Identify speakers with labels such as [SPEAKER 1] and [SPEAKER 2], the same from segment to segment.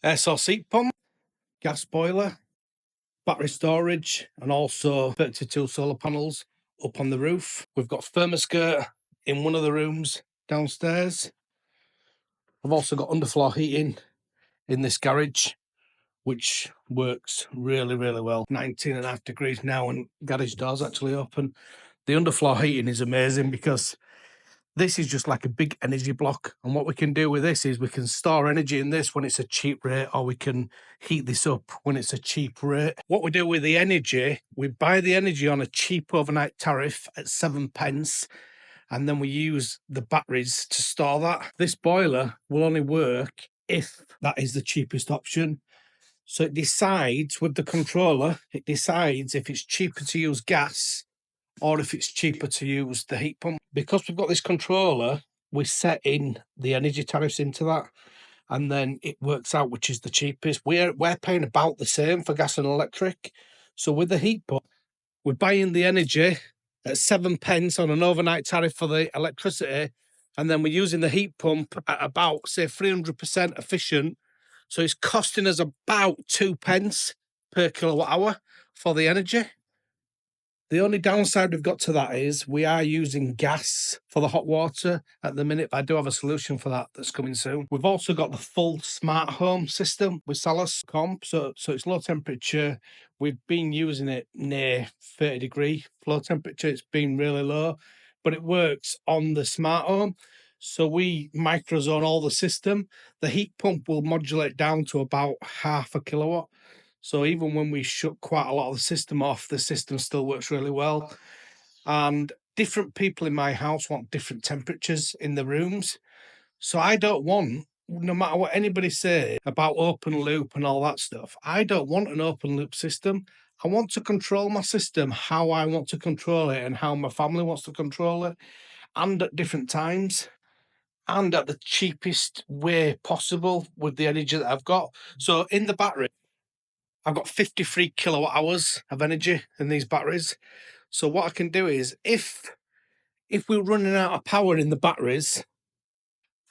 [SPEAKER 1] air source heat pump, gas boiler, battery storage, and also 32 solar panels up on the roof. We've got Thermaskirt in one of the rooms downstairs. I've also got underfloor heating in this garage, which works really, really well. 19.5 degrees now, and garage doors actually open. The underfloor heating is amazing because this is just like a big energy block. And what we can do with this is we can store energy in this when it's a cheap rate, or we can heat this up when it's a cheap rate. What we do with the energy, we buy the energy on a cheap overnight tariff at 7p, and then we use the batteries to store that. This boiler will only work if that is the cheapest option. So it decides with the controller, it decides if it's cheaper to use gas or if it's cheaper to use the heat pump. Because we've got this controller, we set in the energy tariffs into that, and then it works out which is the cheapest. We're paying about the same for gas and electric. So with the heat pump, we're buying the energy at 7p on an overnight tariff for the electricity, and then we're using the heat pump at about, say, 300% efficient. So it's costing us about 2p per kilowatt hour for the energy. The only downside we've got to that is we are using gas for the hot water at the minute, but I do have a solution for that that's coming soon. We've also got the full smart home system with Salas Comp, so it's low temperature. We've been using it near 30-degree flow temperature. It's been really low, but it works on the smart home. So we microzone all the system. The heat pump will modulate down to about 0.5 kilowatt. So even when we shut quite a lot of the system off, the system still works really well. And different people in my house want different temperatures in the rooms. So I don't want, no matter what anybody say about open loop and all that stuff, I don't want an open loop system. I want to control my system how I want to control it and how my family wants to control it, and at different times, and at the cheapest way possible with the energy that I've got. So in the battery, I've got 53 kilowatt hours of energy in these batteries. So what I can do is, if we're running out of power in the batteries,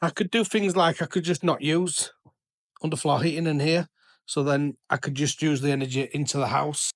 [SPEAKER 1] I could do things like I could just not use underfloor heating in here. So then I could just use the energy into the house.